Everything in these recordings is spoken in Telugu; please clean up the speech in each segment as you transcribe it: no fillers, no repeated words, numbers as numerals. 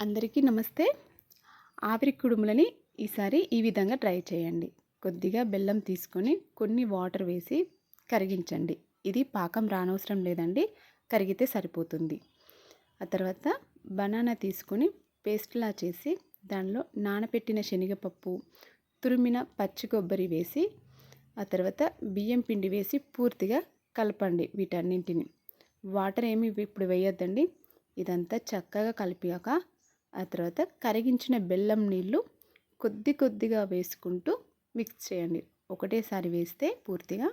అందరికీ నమస్తే. ఆవిరి కుడుములని ఈసారి ఈ విధంగా ట్రై చేయండి. కొద్దిగా బెల్లం తీసుకొని కొన్ని వాటర్ వేసి కరిగించండి. ఇది పాకం రానవసరం లేదండి, కరిగితే సరిపోతుంది. ఆ తర్వాత బనానా తీసుకొని పేస్ట్లా చేసి దానిలో నానబెట్టిన శనగపప్పు, తురిమిన పచ్చి కొబ్బరి వేసి ఆ తర్వాత బియ్యం పిండి వేసి పూర్తిగా కలపండి. వీటన్నింటిని వాటర్ ఏమి ఇప్పుడు వేయొద్దండి. ఇదంతా చక్కగా కలిపాక ఆ తర్వాత కరిగించిన బెల్లం నీళ్ళు కొద్ది కొద్దిగా వేసుకుంటూ మిక్స్ చేయండి. ఒకటేసారి వేస్తే పూర్తిగా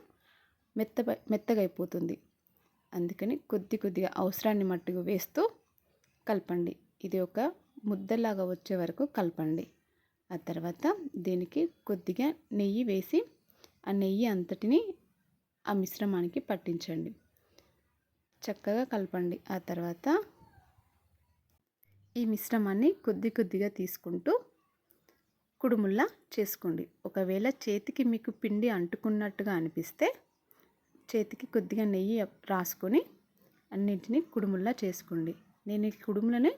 మెత్తగా అయిపోతుంది. అందుకని కొద్ది కొద్దిగా అవసరాన్ని మట్టుకు వేస్తూ కలపండి. ఇది ఒక ముద్దలాగా వచ్చే వరకు కలపండి. ఆ తర్వాత దీనికి కొద్దిగా నెయ్యి వేసి ఆ నెయ్యి అంతటిని ఆ మిశ్రమానికి పట్టించండి. చక్కగా కలపండి. ఆ తర్వాత ఈ మిశ్రమాన్ని కొద్ది కొద్దిగా తీసుకుంటూ కుడుముల్లా చేసుకోండి. ఒకవేళ చేతికి మీకు పిండి అంటుకున్నట్టుగా అనిపిస్తే చేతికి కొద్దిగా నెయ్యి రాసుకొని అన్నింటినీ కుడుముల్లా చేసుకోండి. నేను ఈ కుడుములని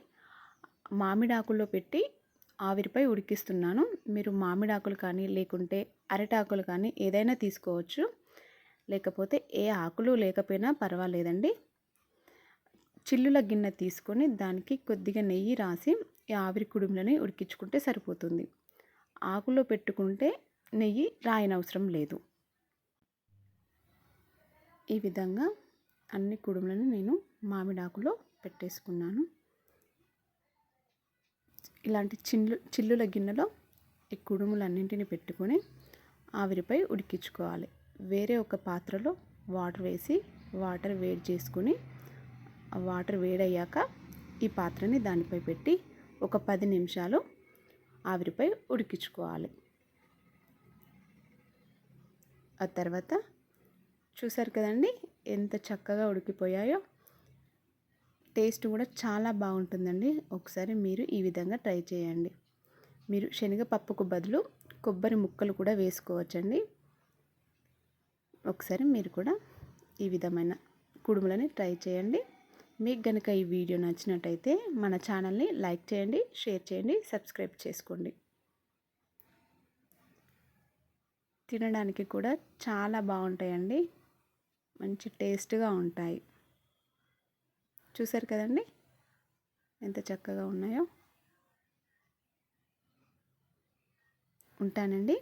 మామిడాకుల్లో పెట్టి ఆవిరిపై ఉడికిస్తున్నాను. మీరు మామిడాకులు కానీ లేకుంటే అరటాకులు కానీ ఏదైనా తీసుకోవచ్చు. లేకపోతే ఏ ఆకులు లేకపోయినా పర్వాలేదండి. చిల్లుల గిన్నె తీసుకొని దానికి కొద్దిగా నెయ్యి రాసి ఈ ఆవిరి కుడుములని ఉడికించుకుంటే సరిపోతుంది. ఆకులో పెట్టుకుంటే నెయ్యి రాయనవసరం లేదు. ఈ విధంగా అన్ని కుడుములను నేను మామిడాకులో పెట్టేసుకున్నాను. ఇలాంటి చిల్లుల గిన్నెలో ఈ కుడుములన్నింటినీ పెట్టుకొని ఆవిరిపై ఉడికించుకోవాలి. వేరే ఒక పాత్రలో వాటర్ వేసి వాటర్ వేడి చేసుకొని ఆ వాటర్ వేడయ్యాక ఈ పాత్రని దానిపై పెట్టి ఒక 10 నిమిషాలు ఆవిరిపై ఉడికించుకోవాలి. ఆ తర్వాత చూసారు కదండి ఎంత చక్కగా ఉడికిపోయాయో. టేస్ట్ కూడా చాలా బాగుంటుందండి. ఒకసారి మీరు ఈ విధంగా ట్రై చేయండి. మీరు శనగపప్పుకు బదులు కొబ్బరి ముక్కలు కూడా వేసుకోవచ్చండి. ఒకసారి మీరు కూడా ఈ విధమైన కుడుములని ట్రై చేయండి. మీకు కనుక ఈ వీడియో నచ్చినట్టయితే మన ఛానల్ని లైక్ చేయండి, షేర్ చేయండి, సబ్స్క్రైబ్ చేసుకోండి. తినడానికి కూడా చాలా బాగుంటాయండి. మంచి టేస్ట్గా ఉంటాయి. చూసారు కదండి ఎంత చక్కగా ఉన్నాయో. ఉంటానండి.